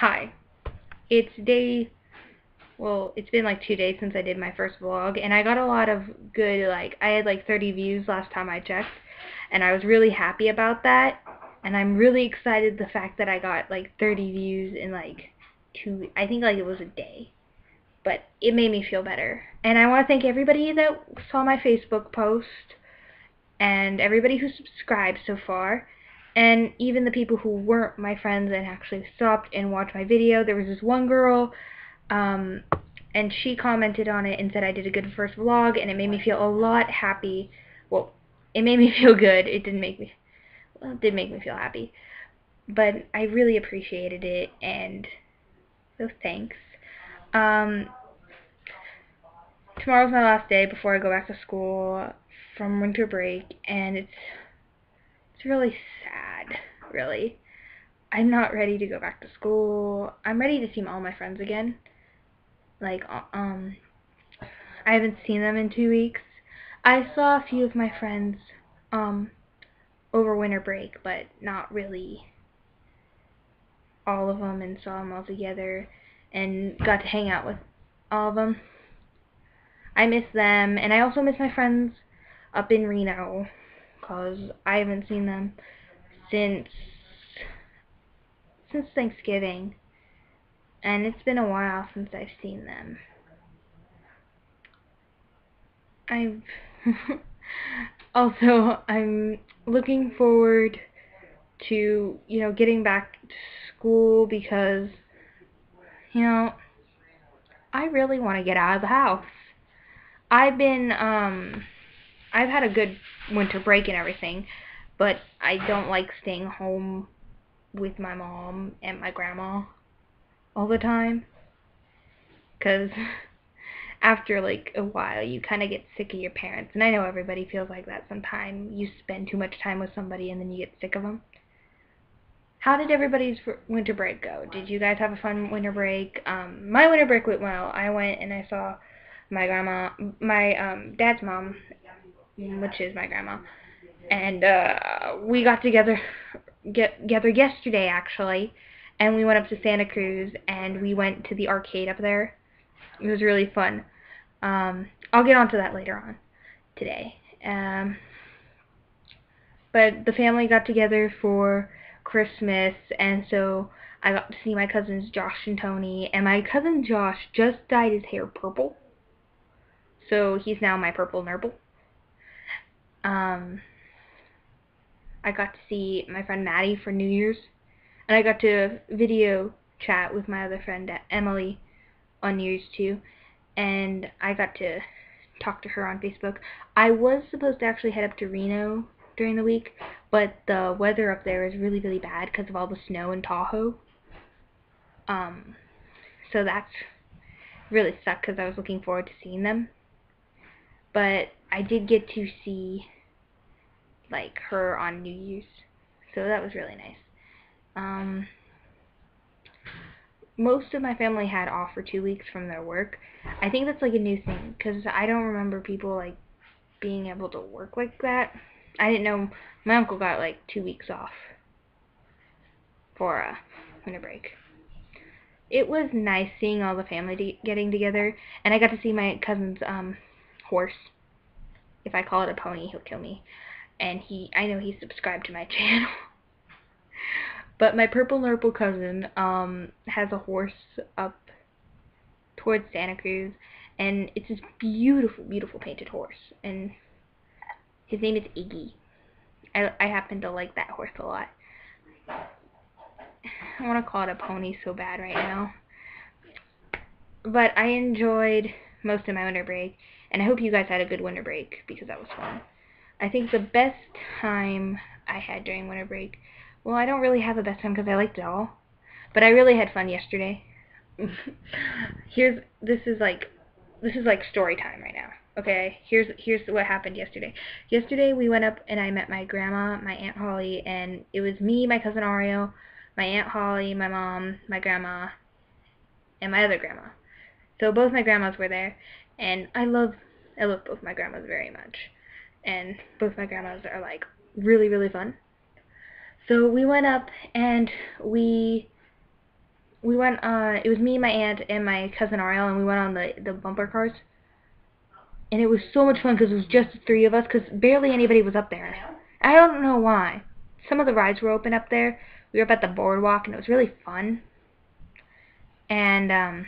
Hi. It's day, well, it's been like 2 days since I did my first vlog, and I got a lot of good, I had like 30 views last time I checked, and I was really happy about that, and I'm really excited the fact that I got like 30 views in like I think like it was a day, but it made me feel better. And I want to thank everybody that saw my Facebook post, and everybody who subscribed so far, and even the people who weren't my friends and actually stopped and watched my video. There was this one girl, and she commented on it and said I did a good first vlog, and it made me feel a lot happy. Well, it made me feel good. It didn't make me, well, it did make me feel happy, but I really appreciated it, and so thanks. Um, Tomorrow's my last day before I go back to school from winter break, and it's really sad, really. I'm not ready to go back to school. I'm ready to see all my friends again. Like, I haven't seen them in 2 weeks. I saw a few of my friends, over winter break, but not really all of them, and saw them all together, and got to hang out with all of them. I miss them, and I also miss my friends up in Reno, because I haven't seen them since Thanksgiving, and it's been a while since I've seen them. I've also, I'm looking forward to, getting back to school, because, I really want to get out of the house. I've had a good winter break and everything, but I don't like staying home with my mom and my grandma all the time, because after like a while you kind of get sick of your parents, and I know everybody feels like that sometimes. You spend too much time with somebody and then you get sick of them. How did everybody's winter break go? Did you guys have a fun winter break? My winter break went well. I went and I saw my grandma, my dad's mom, which is my grandma, and we got together yesterday actually, and we went up to Santa Cruz, and we went to the arcade up there. It was really fun. I'll get onto that later on today. But the family got together for Christmas, and so I got to see my cousins Josh and Tony, and my cousin Josh just dyed his hair purple, so he's now my purple nurple. I got to see my friend Maddie for New Year's, and I got to video chat with my other friend Emily on New Year's too, and I got to talk to her on Facebook. I was supposed to actually head up to Reno during the week, but the weather up there is really, really bad because of all the snow in Tahoe. So that's really sucked, because I was looking forward to seeing them. But I did get to see like her on New Year's, so that was really nice. Most of my family had off for 2 weeks from their work. I think that's like a new thing, because I don't remember people like being able to work like that. I didn't know my uncle got like 2 weeks off for winter break. It was nice seeing all the family getting together, and I got to see my cousin's horse. If I call it a pony, he'll kill me. And I know he's subscribed to my channel. But my purple nurple cousin has a horse up towards Santa Cruz, and it's this beautiful, beautiful painted horse, and his name is Iggy. I happen to like that horse a lot. I want to call it a pony so bad right now. But I enjoyed most of my winter break, and I hope you guys had a good winter break, because that was fun. I think the best time I had during winter break, well, I don't really have a best time because I liked it all, but I really had fun yesterday. This is like story time right now. Okay, here's what happened yesterday. Yesterday we went up and I met my grandma, my Aunt Holly, and it was me, my cousin Ario, my Aunt Holly, my mom, my grandma, and my other grandma. So both my grandmas were there, and I love both my grandmas very much, and both my grandmas are like really, really fun. So we went up and we we went, it was me, my aunt, and my cousin Ariel, and we went on the bumper cars. And it was so much fun because it was just the three of us, because barely anybody was up there. I don't know why. Some of the rides were open up there. We were up at the boardwalk, and it was really fun. And,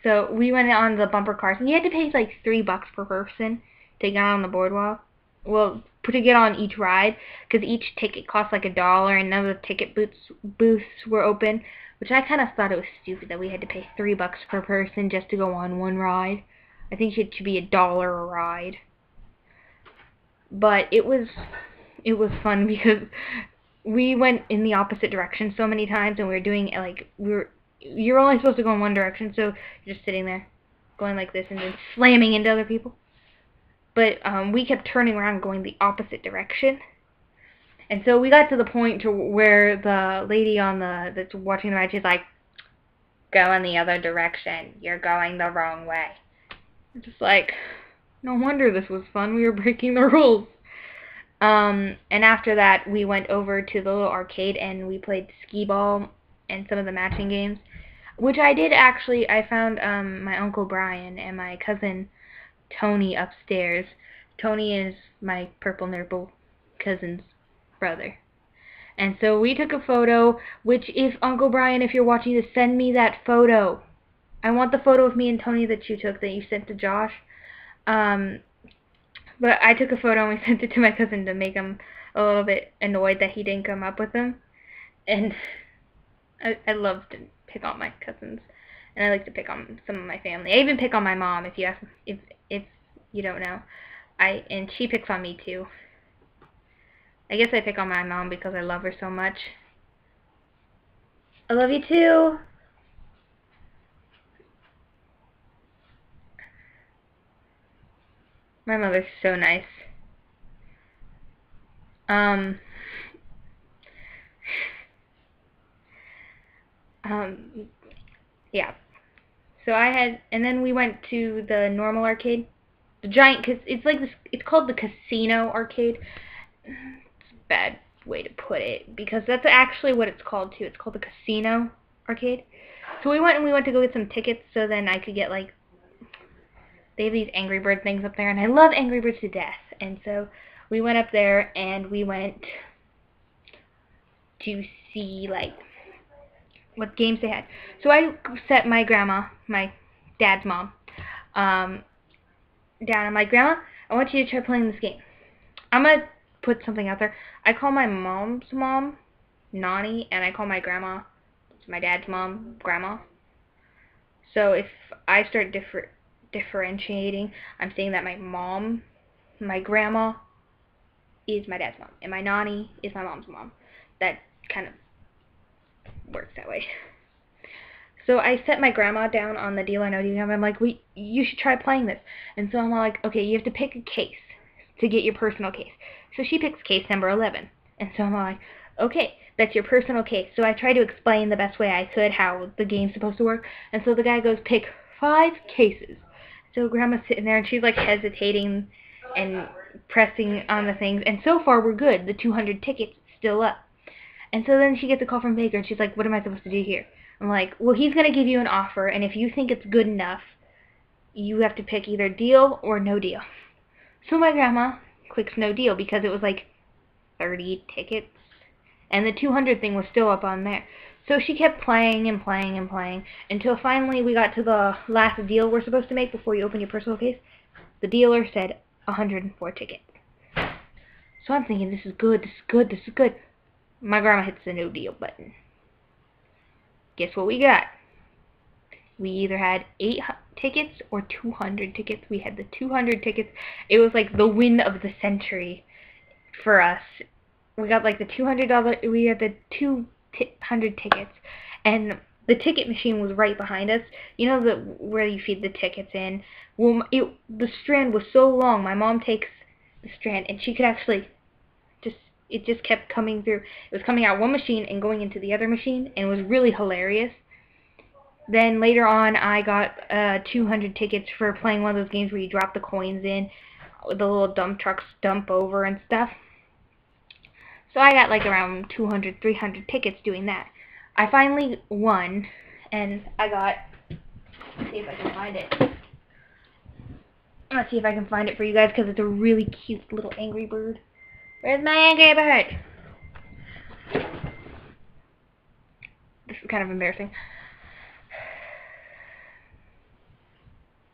so we went on the bumper cars, and you had to pay like $3 per person to get on the boardwalk. Well, to get on each ride, because each ticket cost like $1, and none of the ticket booths were open, which I kind of thought it was stupid that we had to pay $3 per person just to go on one ride. I think it should be $1 a ride. But it was fun because we went in the opposite direction so many times, and we were doing like you're only supposed to go in one direction, so you're just sitting there going like this and then slamming into other people. But we kept turning around going the opposite direction. And so we got to the point to where the lady on that's watching the ride, she's like, "Go in the other direction. You're going the wrong way." It's just like, no wonder this was fun. We were breaking the rules. And after that, we went over to the little arcade and we played skee-ball and some of the matching games, which I did actually. I found my Uncle Brian and my cousin Tony upstairs. Tony is my purple nurple cousin's brother. And so we took a photo, which if Uncle Brian, if you're watching this, send me that photo. I want the photo of me and Tony that you took, that you sent to Josh. But I took a photo and we sent it to my cousin to make him a little bit annoyed that he didn't come up with them. And I love to pick on my cousins, and I like to pick on some of my family. I even pick on my mom, if you ask, if you don't know. And she picks on me too. I guess I pick on my mom because I love her so much. I love you too. My mother's so nice. Yeah. So and then we went to the normal arcade, the giant, cause it's like this. It's called the casino arcade. It's a bad way to put it because that's actually what it's called too. It's called the casino arcade. So we went to go get some tickets so then I could get like. They have these Angry Bird things up there, and I love Angry Birds to death. And so we went up there, and we went to see, like, what games they had. So I set my grandma, my dad's mom, down. I'm like, "Grandma, I want you to try playing this game. I'm going to put something out there. I call my mom's mom Nani, and I call my grandma, my dad's mom, Grandma. So if I start differentiating, I'm saying that my grandma is my dad's mom, and my Nani is my mom's mom. That kind of works that way. So I set my grandma down on the Deal or No Deal. I'm like, you should try playing this. And so I'm like, okay, you have to pick a case to get your personal case. So she picks case number 11. And so I'm like, okay, that's your personal case. So I try to explain the best way I could how the game's supposed to work. And so the guy goes, pick 5 cases. So Grandma's sitting there, and she's, like, hesitating and pressing on the things. And so far, we're good. The 200 tickets still up. And so then she gets a call from Baker, and she's like, what am I supposed to do here? I'm like, well, he's going to give you an offer, and if you think it's good enough, you have to pick either deal or no deal. So my grandma clicks no deal because it was, like, 30 tickets, and the 200 thing was still up on there. So she kept playing and playing and playing until finally we got to the last deal we're supposed to make before you open your personal case. The dealer said 104 tickets. So I'm thinking, this is good, this is good, this is good. My grandma hits the no deal button. Guess what we got? We either had 8 tickets or 200 tickets. We had the 200 tickets. It was like the win of the century for us. We got like the $200, we had the 200 tickets, and the ticket machine was right behind us. You know where you feed the tickets in? Well, the strand was so long. My mom takes the strand, and she could actually it just kept coming through. It was coming out one machine and going into the other machine, and it was really hilarious. Then later on, I got 200 tickets for playing one of those games where you drop the coins in, the little dump trucks dump over and stuff. So I got like around 200, 300 tickets doing that. I finally won, and I got, let's see if I can find it. Let's see if I can find it for you guys, because it's a really cute little Angry Bird. Where's my Angry Bird? This is kind of embarrassing.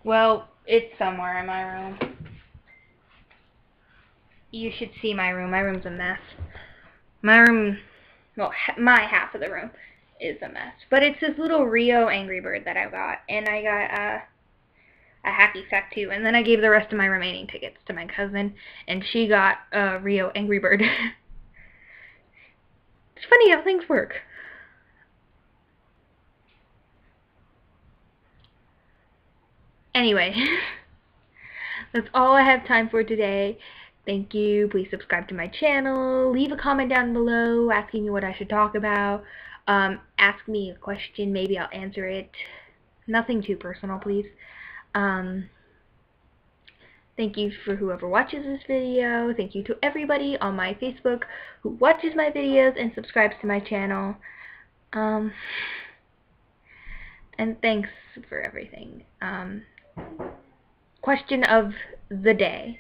Well, it's somewhere in my room. You should see my room. My room's a mess. My room, well, my half of the room is a mess. But it's this little Rio Angry Bird that I got. And I got a hacky sack too. And then I gave the rest of my remaining tickets to my cousin. And she got a Rio Angry Bird. It's funny how things work. Anyway, that's all I have time for today. Thank you. Please subscribe to my channel. Leave a comment down below asking me what I should talk about. Ask me a question. Maybe I'll answer it. Nothing too personal, please. Thank you for whoever watches this video. Thank you to everybody on my Facebook who watches my videos and subscribes to my channel. And thanks for everything. Question of the day.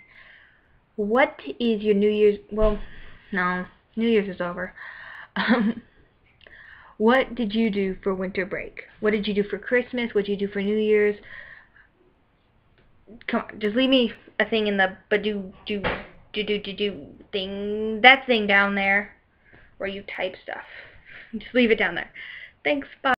What is your New Year's... Well, no. New Year's is over. What did you do for winter break? What did you do for Christmas? What did you do for New Year's? Come on, just leave me a thing in the do thing. That thing down there where you type stuff. Just leave it down there. Thanks, bye.